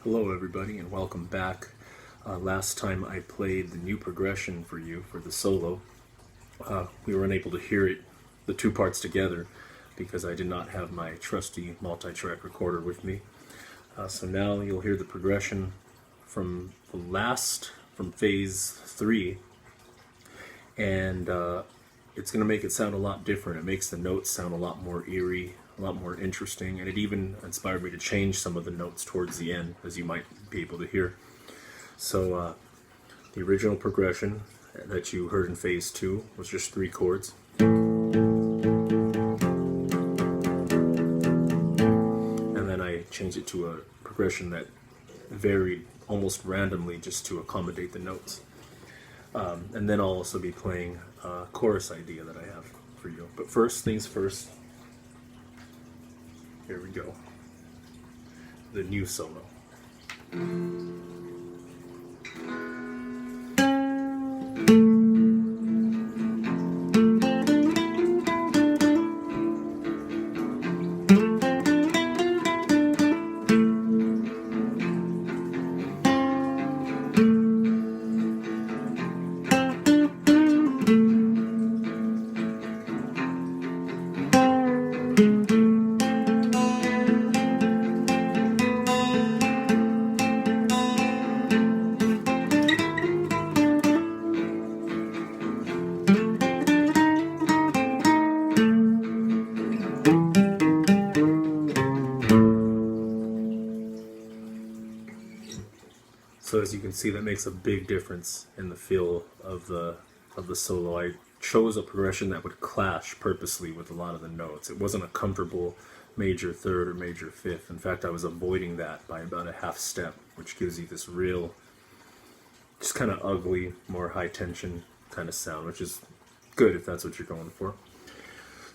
Hello everybody and welcome back. Last time I played the new progression for you for the solo. We were unable to hear it, the two parts together, because I did not have my trusty multi-track recorder with me. So now you'll hear the progression from from phase 3, and it's going to make it sound a lot different. It makes the notes sound a lot more eerie, a lot more interesting, and it even inspired me to change some of the notes towards the end, as you might be able to hear. So the original progression that you heard in phase 2 was just 3 chords. And then I changed it to a progression that varied almost randomly just to accommodate the notes. And then I'll also be playing a chorus idea that I have for you. But first things first, here we go. The new solo. So as you can see, that makes a big difference in the feel of the solo. I chose a progression that would clash purposely with a lot of the notes. It wasn't a comfortable major third or major fifth. In fact, I was avoiding that by about a half step, which gives you this real, just kind of ugly, more high tension kind of sound, which is good if that's what you're going for.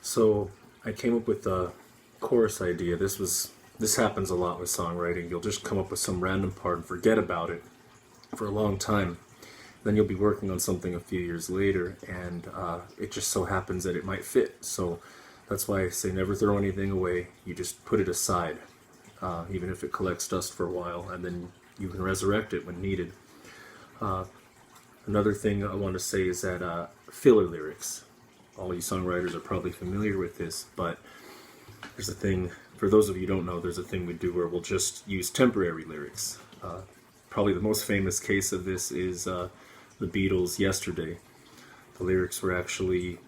So I came up with a chorus idea. This happens a lot with songwriting. You'll just come up with some random part and forget about it for a long time. Then you'll be working on something a few years later, and it just so happens that it might fit. So that's why I say never throw anything away. You just put it aside, even if it collects dust for a while, and then you can resurrect it when needed. Another thing I want to say is that filler lyrics. All you songwriters are probably familiar with this, but there's a thing, for those of you who don't know, there's a thing we do where we'll just use temporary lyrics. Probably the most famous case of this is the Beatles' Yesterday. The lyrics were actually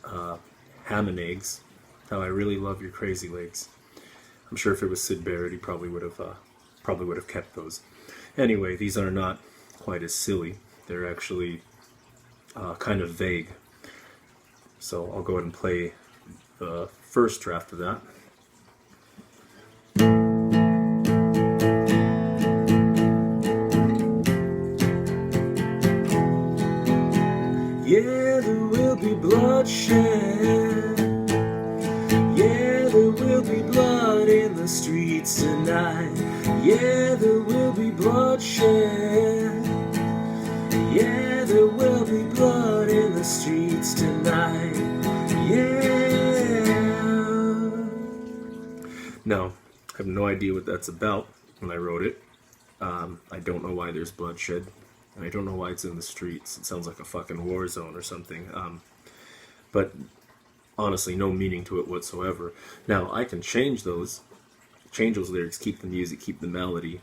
ham and eggs, how I really love your crazy legs. I'm sure if it was Syd Barrett, he probably would have kept those. Anyway, these are not quite as silly. They're actually kind of vague. So I'll go ahead and play the first draft of that. Yeah, there will be bloodshed. Yeah, there will be blood in the streets tonight. Yeah, there will be bloodshed. Yeah, there will be blood in the streets tonight. Yeah. Now, I have no idea what that's about when I wrote it. I don't know why there's bloodshed, and I don't know why it's in the streets. It sounds like a fucking war zone or something. But honestly, no meaning to it whatsoever. Now, I can change those lyrics, keep the music, keep the melody,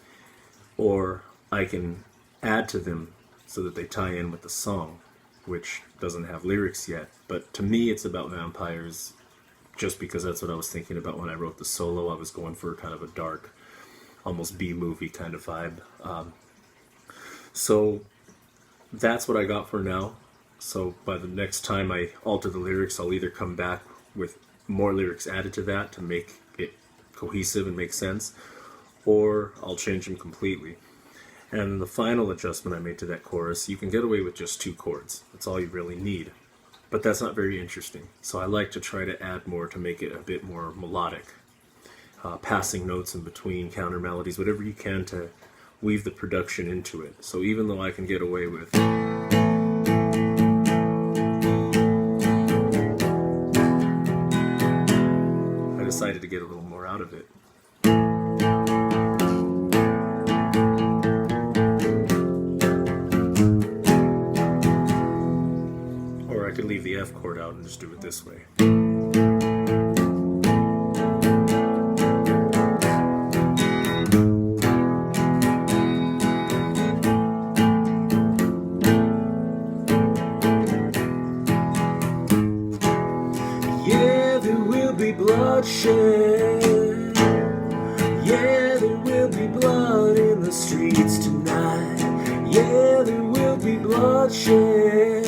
or I can add to them so that they tie in with the song, which doesn't have lyrics yet. But to me, it's about vampires, just because that's what I was thinking about when I wrote the solo. I was going for kind of a dark, almost B-movie kind of vibe. So that's what I got for now. So by the next time I alter the lyrics, I'll either come back with more lyrics added to that to make it cohesive and make sense, or I'll change them completely. And the final adjustment I made to that chorus, you can get away with just 2 chords. That's all you really need. But that's not very interesting. So I like to try to add more to make it a bit more melodic. Passing notes in between, counter melodies, whatever you can to weave the production into it. So even though I can get away with I decided to get a little more out of it. chord out and just do it this way. Yeah, there will be bloodshed. Yeah, there will be blood in the streets tonight. Yeah, there will be bloodshed.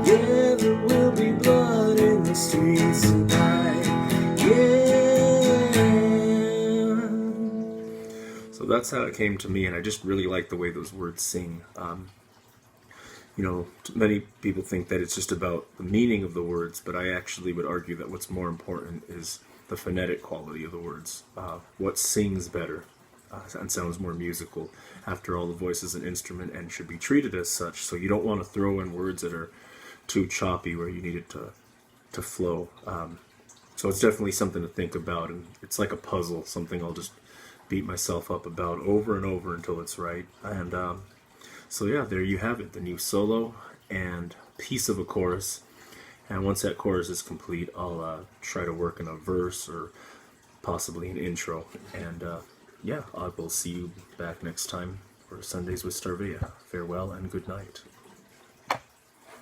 Yeah, there will be blood in the streets tonight. Yeah. So that's how it came to me, and I just really like the way those words sing. You know, many people think that it's just about the meaning of the words, but I actually would argue that what's more important is the phonetic quality of the words. What sings better and sounds more musical. After all, the voice is an instrument and should be treated as such, so you don't want to throw in words that are too choppy where you need it to flow. So it's definitely something to think about, and it's like a puzzle, something I'll just beat myself up about over and over until it's right. And so yeah, there you have it, the new solo and piece of a chorus. And once that chorus is complete, I'll try to work in a verse or possibly an intro. And yeah, I will see you back next time for Sundays with Starveya. Farewell and good night.